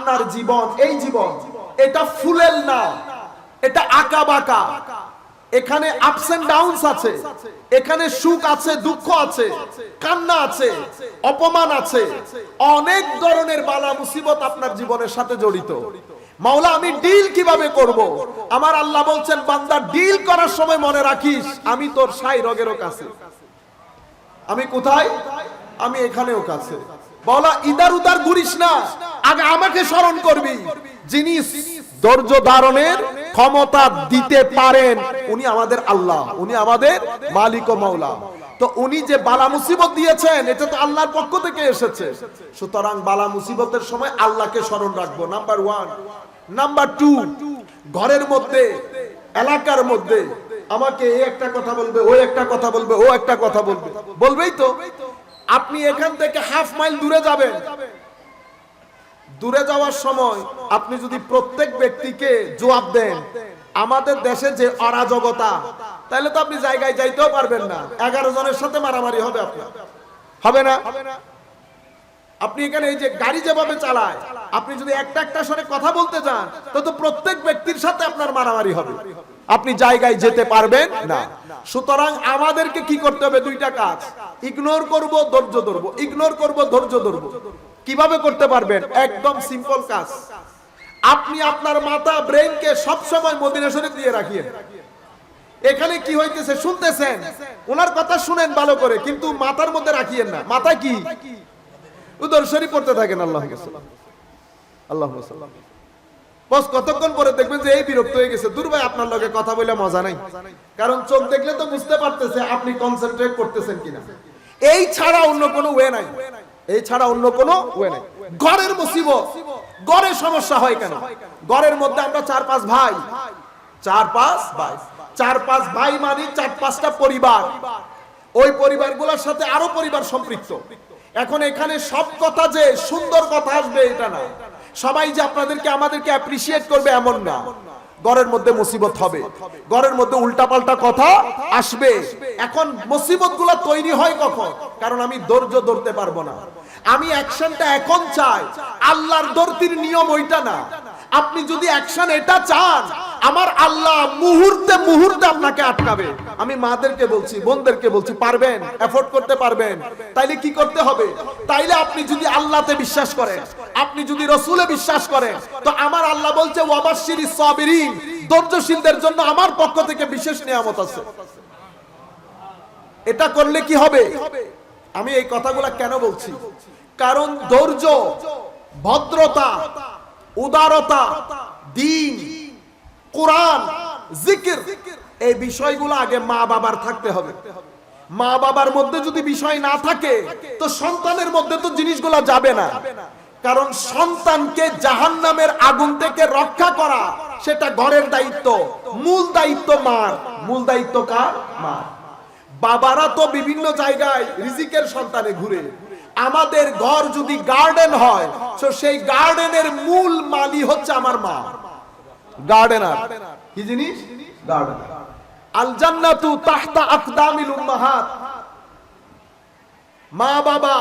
আপনার জীবন, এই জীবন এটা ফুলেল না, এটা আঁকা বাঁকা। এখানে আপস এন্ড ডাউনস আছে, এখানে সুখ আছে, দুঃখ আছে, কান্না আছে, অপমান আছে, অনেক ধরনের বালা মুসিবত আপনার জীবনের সাথে জড়িত। মাওলা আমি ডিল কিভাবে করব? আমার আল্লাহ বলছেন বান্দা ডিল করার সময় মনে রাখিস আমি তোর সাই রগেরও কাছে। আমি কোথায়? আমি এখানেও কাছে। বলা ইদার উদার ঘুরিস না, আগে আমাকে স্মরণ করবি। যিনি ধৈর্য ধারণের ক্ষমতা দিতে পারেন উনি আমাদের আল্লাহ, উনি আমাদের মালিক ও মাওলা। তো উনি যে বালা মুসিবত দিয়েছেন এটা তো আল্লাহর পক্ষ থেকে এসেছে। সুতরাং বালা মুসিবতের সময় আল্লাহকে স্মরণ রাখবো, নাম্বার 1। নাম্বার 2, ঘরের মধ্যে, এলাকার মধ্যে আমাকে এই একটা কথা বলবে, ওই একটা কথা বলবে, ও একটা কথা বলবে, বলবেই তো। আপনি এখান থেকে হাফ মাইল দূরে যাবেন, দূরে যাওয়ার সময় আপনি যদি প্রত্যেক ব্যক্তিকে জবাব দেন, আমাদের দেশে যে অরাজকতা, তাহলে তো আপনি জায়গায় যাইতেও পারবেন না। 11 জনের সাথে মারামারি হবে, আপনার হবে না? আপনি এখানে এই যে গাড়ি যেভাবে চালায়, আপনি যদি একটা সঙ্গে কথা বলতে যান তো প্রত্যেক ব্যক্তির সাথে আপনার মারামারি হবে, আপনি জায়গায় যেতে পারবেন না। সুতরাং আমাদেরকে কি করতে হবে? 2টা কাজ, ইগনোর করব, ধৈর্য ধরবো, ইগনোর করব, ধৈর্য ধরবো। কিভাবে করতে পারবেন? একদম সিম্পল কাজ। আপনি আপনার মাথা, ব্রেনকে সবসময় মদিনা শরীফ দিয়ে রাখিয়েন। এখানে কি হইতেছে শুনতেছেন, ওনার কথা শুনেন ভালো করে, কিন্তু মাথার মধ্যে রাখিয়েন না। মাথা কি উদর শরীফ পড়তে থাকেন, আল্লাহ বস। কতক্ষণ পরে দেখবেন যে এই বিরক্ত হয়ে গেছে, দূর ভাই আপনার লগে কথা বলে মজা নাই। কারণ চোখ দেখলে তো বুঝতে পারতেছে আপনি কনসেন্ট্রেট করতেছেন কিনা। এই ছাড়া অন্য কোনো ওয়ে নাই, এই ছাড়া অন্য কোনো ওয়ে নাই। ঘরের মুসিবত, ঘরে সমস্যা হয় কেন? ঘরের মধ্যে আমরা 4-5 ভাই, 4-5 ভাই, 4-5 ভাই মানে 4-5টা পরিবার। ওই পরিবারগুলোর সাথে আরো পরিবার সম্পৃক্ত। এখন এখানে সব কথা যে সুন্দর কথা আসবে এটা না, সবাই যে আপনাদেরকে আমাদেরকে অ্যাপ্রিশিয়েট করবে এমন না। ঘরের মধ্যে মুসিবত হবে, ঘরের মধ্যে উল্টাপাল্টা কথা আসবে। এখন মুসিবতগুলো তৈরি হয় কখন? কারণ আমি ধৈর্য ধরতে পারবো না, আমি অ্যাকশনটা এখন চাই। আল্লাহর ধরতির নিয়ম ওইটা না। আপনি যদি অ্যাকশন এটা চান, আমার আল্লাহ মুহূর্তে মুহূর্তে আপনাকে আটকাবে। আমি মাদেরকে বলছি, বোনদেরকে বলছি, পারবেন, এফোর্ড করতে পারবেন, তাইলে কি করতে হবে? তাইলে আপনি যদি আল্লাহতে বিশ্বাস করেন, আপনি যদি রসুলে বিশ্বাস করেন, তো আমার আল্লাহ বলছে ওয়াবাশশিরিস সাবিরিন, ধৈর্যশীলদের জন্য আমার পক্ষ থেকে বিশেষ নিয়ামত আছে। এটা করলে কি হবে? আমি এই কথাগুলো কেন বলছি? কারণ ধৈর্য, ভদ্রতা, উদারতা, দ্বীন, কোরআন, জিকির, এই বিষয়গুলো আগে মা বাবার থাকতে হবে। মা বাবার মধ্যে যদি বিষয় না থাকে তো সন্তানের মধ্যে তো জিনিসগুলো যাবে না। কারণ সন্তানকে জাহান্নামের আগুন থেকে রক্ষা করা সেটা ঘরের দায়িত্ব, মূল দায়িত্ব মার। মূল দায়িত্ব কার? মার। বাবারা তো বিভিন্ন জায়গায় রিজিকের সন্তানে ঘুরে। আমাদের ঘর যদি গার্ডেন হয় তো সেই গার্ডেনের মূল মালি হচ্ছে আমার মা। গার্ডেনার কি জিনিস? গার্ডেনার। আল জান্নাতু তাহতা আকদামিল উম্মাহাত। মা বাবা,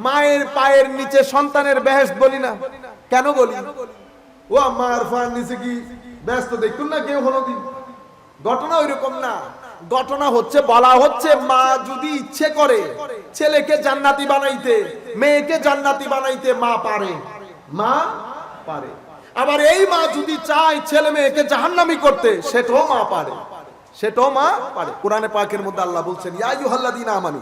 মায়ের পায়ের নিচে সন্তানের বেহেশত বলি না কেন? বলি ও মায়ের পায়ের নিচে কি বেহেশত দেখুন না কেউ কোনোদিন? ঘটনা ওইরকম না। ঘটনা হচ্ছে, বলা হচ্ছে মা যদি ইচ্ছে করে ছেলেকে জান্নাতি বানাইতে, মেয়েকে জান্নাতি বানাইতে, মা পারে, মা পারে। আবার এই মা যদি চায় ছেলে মেয়েকে জাহান্নামী করতে, সেটাও মা পারে, সেটাও মা পারে। কোরআনে পাকের মধ্যে আল্লাহ বলছেন ইয়া আইয়ুহাল্লাযীনা আমানু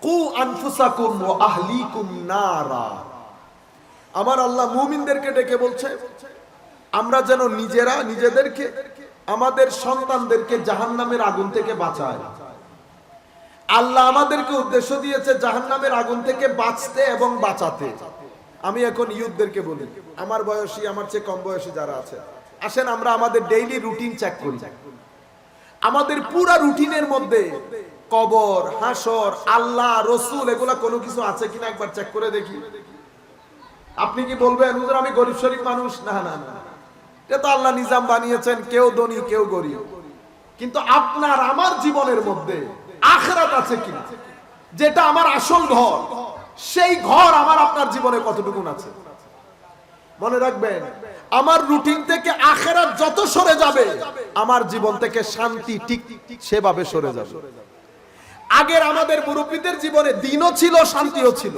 কু আনফুসাকুম ওয়া আহলিকুম নারা। আমার আল্লাহ মুমিনদেরকে ডেকে বলছে আমরা যেন নিজেরা নিজেদেরকে, আমাদের সন্তানদেরকে জাহান্নামের আগুন থেকে বাঁচায়। আল্লাহ আমাদেরকে উদ্দেশ্য দিয়েছে জাহান্নামের আগুন থেকে বাঁচতে এবং বাঁচাতে। আমি এখন ইউথদেরকে বলি, আমার বয়সী, আমার চেয়ে কম বয়সী যারা আছে, আসেন আমরা আমাদের ডেইলি রুটিন চেক করি। আমাদের পুরা রুটিনের মধ্যে কবর, হাসর, আল্লাহ, রসুল এগুলা কোনো কিছু আছে কিনা একবার চেক করে দেখি। আপনি কি বলবেন হুজুর আমি গরিব শরীফ মানুষ? না না না, এটা তো আল্লাহ নিজাম বানিয়েছেন, কেউ ধনী কেউ গরিব। কিন্তু আপনার আমার জীবনের মধ্যে আখিরাত আছে কিনা, যেটা আমার আসল ঘর, সেই ঘর আমার আপনার জীবনে কতটুকু আছে? মনে রাখবেন, আমার রুটিন থেকে আখিরাত যত সরে যাবে, আমার জীবন থেকে শান্তি ঠিক সেভাবে সরে যাবে। আগের আমাদের মুরব্বীদের জীবনে দিনও ছিল, শান্তিও ছিল।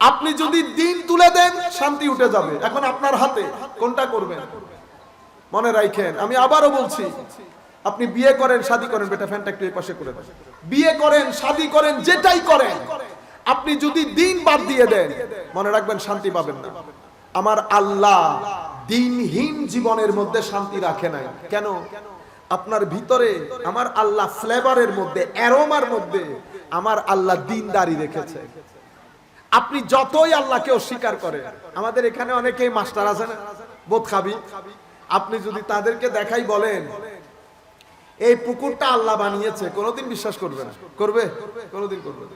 আপনি যদি দিন তুলে দেন, শান্তি উঠে যাবে। এখন আপনার হাতে কোনটা করবেন। মনে রাখেন, আমি আবারও বলছি, আপনি বিয়ে করেন, শাদী করেন, বেটা ফ্যানটা একটু এই পাশে করে দেন, বিয়ে করেন, শাদী করেন, যেটাই করেন, আপনি যদি দিন বাদ দিয়ে দেন, মনে রাখবেন শান্তি পাবেন না। আমার আল্লাহ দিনহীন জীবনের মধ্যে শান্তি রাখে নাই। কেন? আপনার ভিতরে আমার আল্লাহ ফ্লেভারের মধ্যে, অ্যারোমার মধ্যে আমার আল্লাহ দিনদারি রেখেছে। আপনি যতই আল্লাহকে অস্বীকার করেন, আমাদের এখানে অনেকেই মাস্টার আছে না, বোধ খাবি, আপনি যদি তাদেরকে দেখাই বলেন এই পুকুরটা আল্লাহ বানিয়েছে, কোনোদিন বিশ্বাস করবে না। করবে? কোনোদিন করবে না।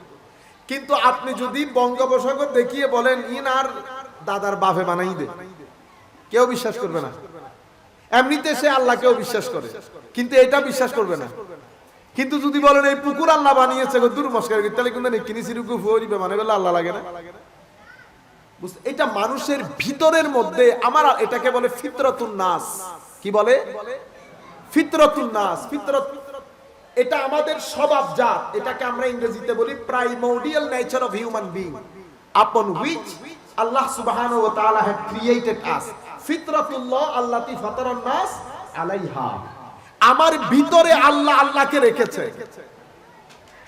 কিন্তু আপনি যদি বঙ্গোপসাগর দেখিয়ে বলেন ইনার দাদার বাপে বানাই দে, কেউ বিশ্বাস করবে না। এমনিতে সে আল্লাহকেও বিশ্বাস করে, কিন্তু এটা বিশ্বাস করবে না। কিন্তু যদি বলেন এই পুকুর আল্লাহ বানিয়েছে, দূর মস্কার তাহলে কিন্তু কিনি সিরুকু ফুরিবে মানে বলে আল্লাহ লাগে না। এটা মানুষের ভিতরের মধ্যে, আমার এটাকে বলে ফিতরাতুন নাস। কি বলে? ফিতরাতুন নাস। ফিতরত এটা আমাদের স্বভাবজাত, এটাকে আমরা ইংরেজিতে বলি primordial nature of human being, upon which Allah subhanahu wa ta'ala had created us. ফিতরাতুল্লাহ আল্লাতী ফাতারান নাস আলাইহা। আমার ভিতরে আল্লাহ আল্লাহকে রেখেছে।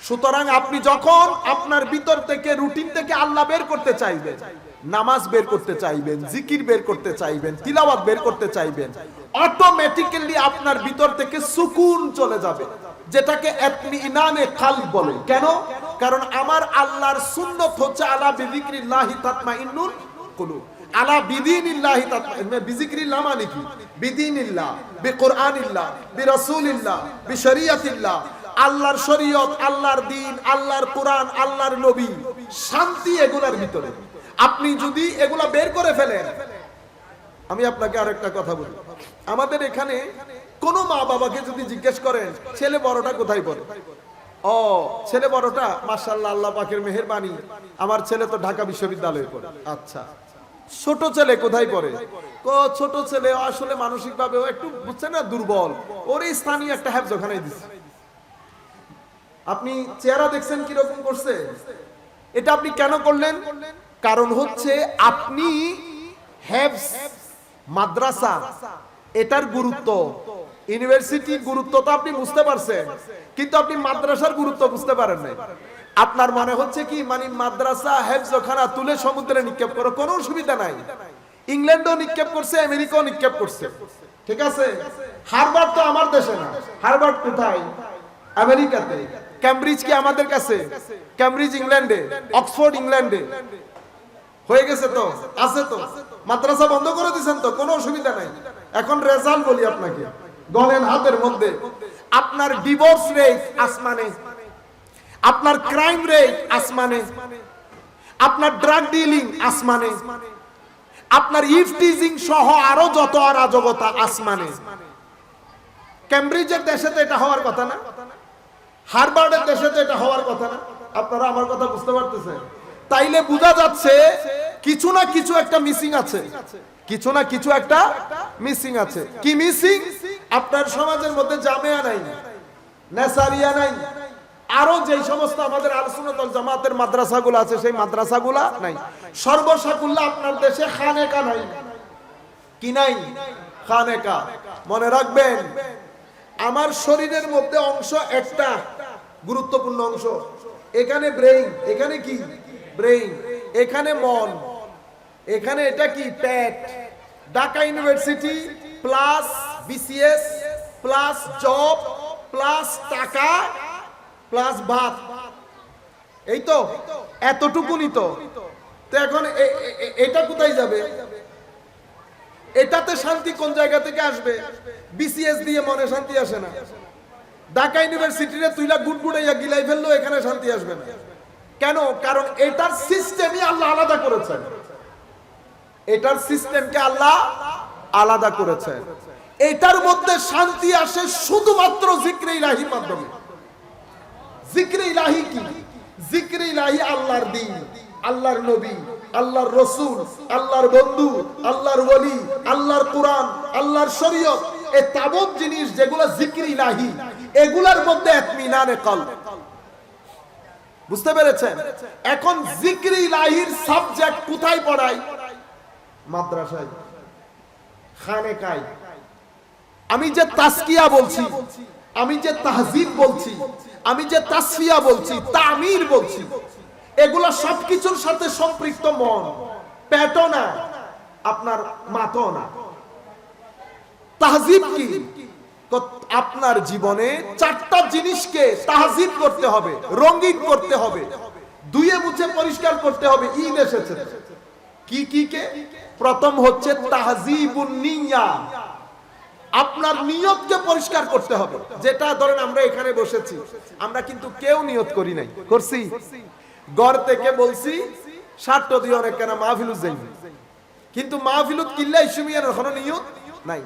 সুতরাং আপনি যখন আপনার ভিতর থেকে, রুটিন থেকে আল্লাহ বের করতে চাইবেন, নামাজ বের করতে চাইবেন, জিকির বের করতে চাইবেন, তিলাওয়াত বের করতে চাইবেন, অটোমেটিক্যালি আপনার ভিতর থেকে সুকুন চলে যাবে, যেটাকে ইতমিনানে কলব বলে। কেন? কারণ আমার আল্লাহর সুন্নাত হচ্ছে আলা বিযিকরিল্লাহি তাতমাইন্নুল কুলুব। আলা বিদিনিল্লাহি তাতমাইন্নু, বিযিকরিল্লাহ মানে কি? বিদিনিল্লাহ, বিকুরআনিল্লাহ, বিরাসূলিল্লাহ, বিশরিয়াতিল্লাহ। আল্লাহর শরীয়ত, আল্লাহর দ্বীন, আল্লাহর কোরআন, আল্লাহর নবী, শান্তি এগুলার ভিতরে। আপনি যদি এগুলা বের করে ফেলেন, আমি আপনাকে আরেকটা কথা বলি, আমাদের এখানে কোন মা বাবাকে যদি জিজ্ঞেস করেন ছেলে বড়টা কোথায় পড়ে, ও ছেলে বড়টা মাশাআল্লাহ আল্লাহ পাকের মেহেরবানি আমার ছেলে তো ঢাকা বিশ্ববিদ্যালয়ে পড়ে। আচ্ছা, ছোট ছেলে কোথায় পড়ে? ছোট ছেলে আসলে মানসিক ভাবে একটু বুঝছেন না, দুর্বল, ওর স্থানীয় একটা হেফজখানায় দিচ্ছে। আপনি চেহারা দেখছেন কিরকম করছে? এটা আপনি কেন করলেন? কারণ হচ্ছে আপনি হেফজ, মাদ্রাসা, এটার গুরুত্ব, ইউনিভার্সিটির গুরুত্ব তো আপনি বুঝতে পারছেন, কিন্তু আপনি মাদ্রাসার গুরুত্ব বুঝতে পারেন নাই। আপনার মনে হচ্ছে কি মানে মাদ্রাসা হেফজখানা তুলে সমুদ্রে নিক্ষেপ করো, কোনো অসুবিধা নাই। ইংল্যান্ডও নিক্ষেপ করছে, আমেরিকাও নিক্ষেপ করছে, ঠিক আছে। হার্ভার্ড তো আমার দেশে না, হার্ভার্ড কোথায়? আমেরিকাতে। ক্যামব্রিজ কি আমাদের কাছে? ক্যামব্রিজ ইংল্যান্ডে, অক্সফোর্ড ইংল্যান্ডে। হয়ে গেছে তো, আছে তো। মাদ্রাসা বন্ধ করে দিয়েছেন তো, কোনো অসুবিধা নাই। এখন রেজাল্ট বলি আপনাকে, গলেন হাতের মধ্যে। আপনার ডিভোর্স রেট আসমানে, আপনার ক্রাইম রেট আসমানে, আপনার ড্রাগ ডিলিং আসমানে, আপনার ইফটিজিং সহ আরো যত অরাজকতা আসমানে। ক্যামব্রিজের দেশে তো এটা হওয়ার কথা না, হার্ভার্ডের দেশে তো এটা হওয়ার কথা না। আপনারা আমার কথা বুঝতে পারতেছেন? তাইলে বোঝা যাচ্ছে কিছু না কিছু একটা মিসিং আছে, কিছু না কিছু একটা মিসিং আছে। কি মিসিং? আপনার সমাজের মধ্যে জামেয়া নাই, নেসারিয়া নাই, আরো যে সমস্ত আমাদের আহলে সুন্নাত ওয়াল জামাতের মাদ্রাসাগুলো আছে সেই মাদ্রাসাগুলো নাই। সর্বসাকুল্লাহ আপনার দেশে খানেকা নাই। কি নাই? খানেকা। মনে রাখবেন, আমার শরীরের মধ্যে অংশ একটা গুরুত্বপূর্ণ অংশ, এখানে ব্রেইন, এখানে কি ব্রেইন, এখানে মন, এখানে এটা কি পেট। Dhaka university plus BCS plus job plus টাকা প্লাস ভাত, এই তো এতটুকুনি তো। এখন এটা কোথায় যাবে? এটাতে শান্তি কোন জায়গা থেকে আসবে? বিসিএস দিয়ে মনে শান্তি আসে না। ঢাকা ইউনিভার্সিটিতে তুইলা গুড়গুড়াইয়া গিলাই ফেললো, এখানে শান্তি আসবে না। কেন? কারণ এটার সিস্টেমই আল্লাহ আলাদা করেছেন, এটার সিস্টেমকে আল্লাহ আলাদা করেছেন। এটার মধ্যে শান্তি আসে শুধুমাত্র জিক্রে ইলাহির মাধ্যমে। জিক্রে ইলাহি কি? জিক্রে ইলাহি আল্লাহর দ্বীন, আল্লাহর নবী, আল্লাহর রসুল, আল্লাহর বন্ধু, আল্লাহর ওলি, আল্লাহর কোরআন, আল্লাহর শরীয়ত, এই তাবৎ জিনিস যেগুলো জিকির ইলাহি, এগুলার মধ্যে ইতমিনানে কলব। বুঝতে পেরেছেন? এখন জিকির ইলাহির সাবজেক্ট কোথায় পড়াই? মাদ্রাসায়, খানেকায়। আমি যে তাসকিয়া বলছি, আমি যে তাহজিব বলছি, আমি যে তাসফিয়া বলছি, তামির বলছি, এগুলো সবকিছুর সাথে সম্পৃক্ত মন, পেটও না, আপনার মাথাও না। তাহজিব কি? আপনার জীবনে চারটা জিনিসকে তাহজিব করতে হবে, রঙিন করতে হবে, ধুয়ে মুছে পরিষ্কার করতে হবে। ঈদ এসেছে, কি কি কে? প্রথম হচ্ছে তাহজিবুন নিয়া, আপনার নিয়তকে পরিষ্কার করতে হবে। যেটা ধরেন আমরা এখানে বসেছি, আমরা কিন্তু কেউ নিয়ত করি নাই, করছি? ঘর থেকে বলছি স্বার্থ দিয়ে অনেক কেন মাহফিলুত যাই, কিন্তু মাহফিলুত কিল্লা ইসুমিয়ার কোনো নিয়ত নাই।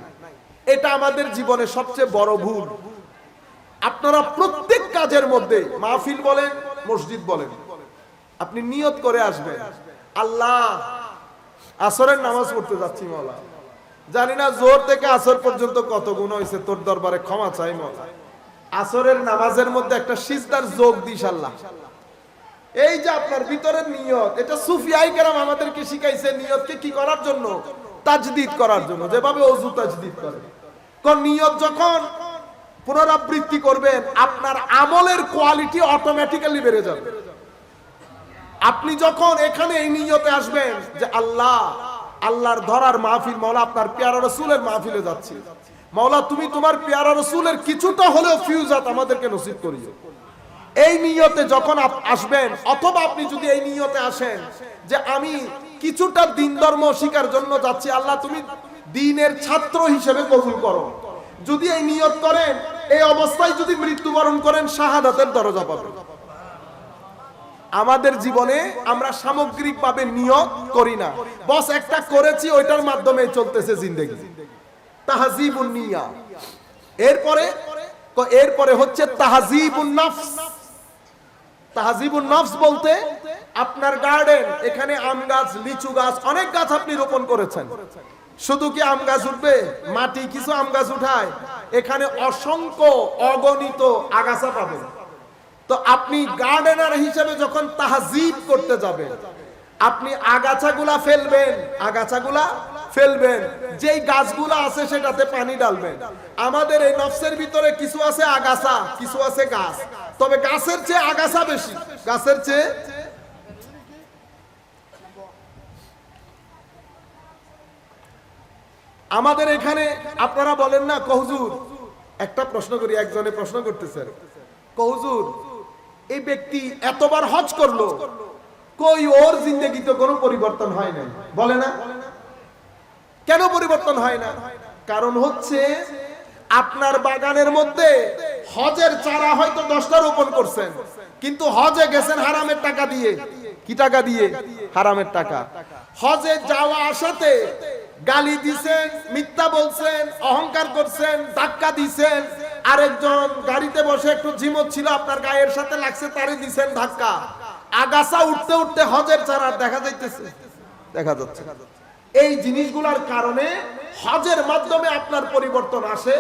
এটা আমাদের জীবনে সবচেয়ে বড় ভুল। আপনারা প্রত্যেক কাজের মধ্যে, মাহফিল বলেন, মসজিদ বলেন, আপনি নিয়ত করে আসবেন, আল্লাহ আসরের নামাজ পড়তে যাচ্ছি মাওলা, জানি না জোর থেকে আসর পর্যন্ত কত গুণ হয়েছে, তোর দরবারে ক্ষমা চাই মাওলা। আসরের নামাজের মধ্যে একটা সিজদার যোগ দিস আল্লাহ। এই যে আপনার ভিতরের নিয়ত, এটা সুফিয়াই কেরাম আমাদেরকে শিখাইছে নিয়তকে কি করার জন্য? তাজদিদ করার জন্য। যেভাবে ওযু তাজদিদ করে, কোন নিয়ত যখন পুনরাবৃত্তি করবেন, আপনার আমলের কোয়ালিটি অটোমেটিক্যালি বেড়ে যাবে। আপনি যখন এখানে এই নিয়তে আসবেন যে আল্লাহ, আল্লাহর ধরার মাহফিল, মাওলা আপনার পেয়ারা রাসূলের মাহফিলে যাচ্ছি, মাওলা তুমি তোমার পেয়ারা রাসূলের কিছুটা হলেও ফিউজাত আমাদেরকে নসিব করিও, এই নিয়তে যখন আসবেন, অথবা আপনি যদি এই নিয়তে আসেন যে আমি কিছুটা দিন ধর্ম শিকার জন্য যাচ্ছি, আল্লাহ তুমি দ্বীনের ছাত্র হিসেবে কবুল করো, যদি এই নিয়ত করেন, এই অবস্থায় যদি মৃত্যুবরণ করেন, শাহাদাতের দরজা পাবেন। আমাদের জীবনে আমরা সামগ্রিকভাবে নিয়ত করি না, বস একটা করেছি ওইটার মাধ্যমে চলতেছে জিন্দেগি। তাহজিবুন নিয়া। এরপরে হচ্ছে তাহজিবুন নফস। তাহজিবুন নফস বলতে আপনার গার্ডেন, এখানে আম গাছ, লিচু গাছ, অনেক গাছ আপনি রোপণ করেছেন, শুধু কি আম গাছ উঠবে? মাটি কিছু আম গাছ উঠায়, এখানে অসংখ্য অগণিত আগাছা পাবেন। তো আপনি গার্ডেনার হিসেবে যখন তাহজিব করতে যাবেন, আপনি আগাছাগুলা ফেলবেন, যেই গাছগুলা আছে সেটাতে পানি ডালবেন। আমাদের এই নফসের ভিতরে কিছু আছে আগাছা, কিছু আছে গাছ, তবে গাছের চেয়ে আগাছা বেশি, গাছের চেয়ে। আমাদের এখানে আপনারা বলেন না হুজুর, একটা প্রশ্ন করি, একজনে প্রশ্ন করতেছে, হুজুর এই ব্যক্তি এতবার হজ করলো, কই ওর জিন্দেগিতে কোনো পরিবর্তন হয় নাই, বলে না? কেন পরিবর্তন হয় না? কারণ হচ্ছে আপনার বাগানের মধ্যে হজের চারা হয়তো 10টা রোপণ করছেন, কিন্তু হজে গেছেন হারামের টাকা দিয়ে। কি টাকা দিয়ে? হারামের টাকা। হজে যাওয়া আসাতে গালি দিছেন, মিথ্যা বলছেন, অহংকার করছেন, ধাক্কা দিছেন, আরেকজন গাড়িতে বসে একটু ঝিমত ছিল, আপনার গায়ের সাথে লাগছে, তারে দিছেন ধাক্কা। আগাছা উঠতে উঠতে হজের চারা দেখা যাচ্ছে। এই জিনিসগুলোর কারণে হজের মাধ্যমে আপনার পরিবর্তন আসে।